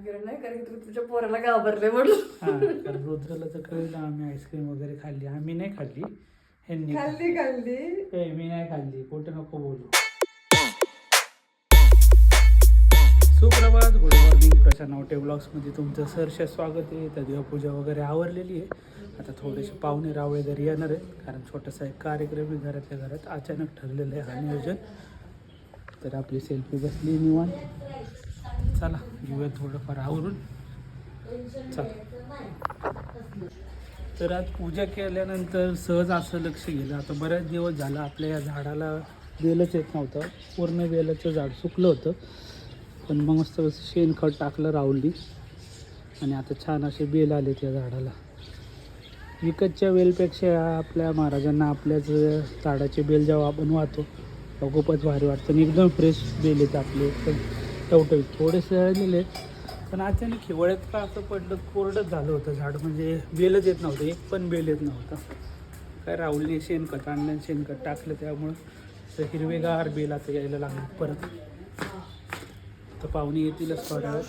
नाही कारण तू तुझ्या पोराला घाबरले म्हणून. हा कारण रुद्राला तर कळलं आम्ही आईस्क्रीम वगैरे खाल्ली. आम्ही नाही खाल्ली, ह्यांनी खाल्ली ए मी नाही खाल्ली, खोटं नको बोलू. सुप्रभात, गुड मॉर्निंग. प्रशांत नवटे ब्लॉग्समध्ये तुमचं सहर्ष स्वागत आहे. तर देवपूजा वगैरे आवरलेली आहे. आता थोडेसे पाहुणे रावळे घरी येणार आहेत कारण छोटासा एक कार्यक्रम आहे घरातल्या घरात. अचानक ठरलेलं आहे हा नियोजन. तर आपली सेल्फी बसली निवांत. चला घेऊया थोडंफार आवरून. चला तर आज पूजा केल्यानंतर सहज असं लक्ष गेलं, आता बऱ्याच दिवस झाला आपल्या या झाडाला बेलच येत नव्हतं. पूर्ण बेलाचं झाड सुकलं होतं. पण मग मस्त शेणखत टाकलं राहुलनी आणि आता छान असे बेल आले त्या झाडाला. विकतच्या बेलपेक्षा आपल्या महाराजांना आपल्याच झाडाचे बेल जेव्हा आपण वाहतो तेव्हा खूपच भारी वाटतं आणि एकदम फ्रेश बेल येते आपले. एकदम टवटवीत. थोडेसे राहिलेले पण अचानक हिवाळ्यात का असं पडलं, कोरडंच झालं होतं झाड. म्हणजे बेलच येत नव्हतं, एक पण बेल येत नव्हतं. काय राहुलने शेणखत आणलं, शेणखत टाकलं त्यामुळं असं हिरवेगार बेल आता यायला लागलं परत. तर पाहुणे येतीलच थोड्या वेळ.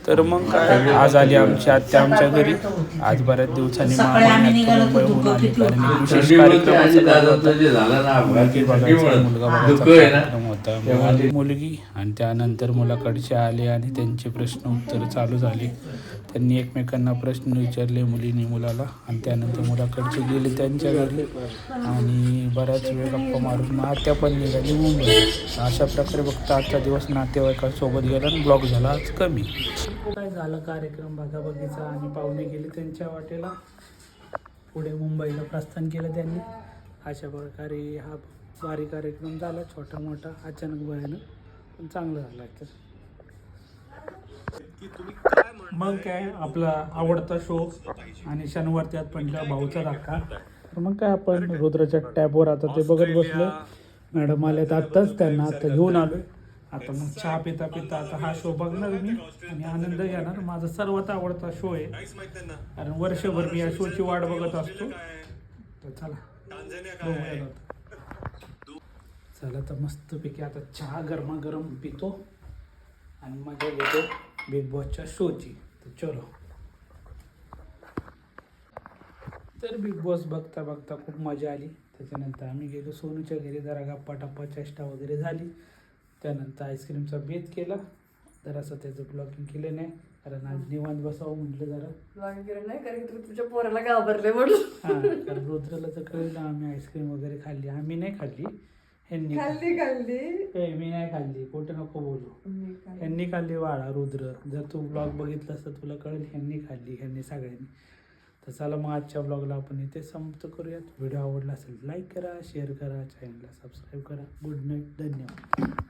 तर मग काय आज आली आमची आत्या आमच्या घरी. आज बऱ्याच दिवसांनी मुंबईहून आली कारण विशेष कार्यक्रम होता. मुलगी आणि त्यानंतर मुलाकडचे आले आणि त्यांचे प्रश्न उत्तर चालू झाले. त्यांनी एकमेकांना प्रश्न विचारले मुलीने मुलाला आणि त्यानंतर मुलाकडचे गेले त्यांच्या घरी आणि बऱ्याच वेळ गप्पा मारून मग आत्या पण निघाली मुंबई. अशा प्रकारे फक्त आजचा दिवस नातेवाईकांसोबत गेला आणि ब्लॉग झाला आज कमी. काय झालं कार्यक्रम बघाबघीचा आणि पाहुणे गेले त्यांच्या वाटेला. पुढे मुंबईला प्रस्थान केलं त्यांनी. अशा प्रकारे हा भारी कार्यक्रम झाला, छोटा मोठा अचानक भयानक पण चांगलं झालं. तर मग काय आपला आवडता शो आणि शनिवार त्यात पंजाब भाऊचा धक्का. तर मग काय आपण रुद्राच्या टॅबवर आता ते बघत बसलो. मॅडम आल्यात आत्ताच, त्यांना आता घेऊन आलो. आता मग चहा पिता पिता आता हा शो बघणार मी आणि आनंद घेणार. माझा सर्वात आवडता शो आहे कारण वर्षभर मी या शोची वाट बघत असतो. तर चला बघूया आता. चला तर मस्तपैकी आता चहा गरमागरम पितो आणि मजा घेतो बिग बॉसच्या शोची. तर चलो. तर बिग बॉस बघता बघता खूप मजा आली. त्याच्यानंतर आम्ही गेलो सोनूच्या घरी, जरा गप्पा टप्पा चेष्टा वगैरे झाली. त्यानंतर आईस्क्रीमचा बेत केला. तर असं त्याचं ब्लॉगिंग केलं नाही कारण आज निवांत बसावं म्हटलं जरा. ब्लॉगिंग केलं नाही कारण तू तुझ्या पोराला घाबरले म्हणून. हां कारण रुद्राला तर कळलं आम्ही आईस्क्रीम वगैरे खाल्ली. आम्ही नाही खाल्ली, ह्यांनी ए मी नाही खाल्ली, खोटं नको बोलू. ह्यांनी खाल्ली वाळा रुद्र. जर तू ब्लॉग बघितलास तर तुला कळेल ह्यांनी खाल्ली, ह्यांनी सगळ्यांनी. तर चला मग आजच्या ब्लॉगला आपण इथे समाप्त करूयात. व्हिडिओ आवडला असेल लाईक करा, शेअर करा, चॅनलला सबस्क्राईब करा. गुड नाईट, धन्यवाद.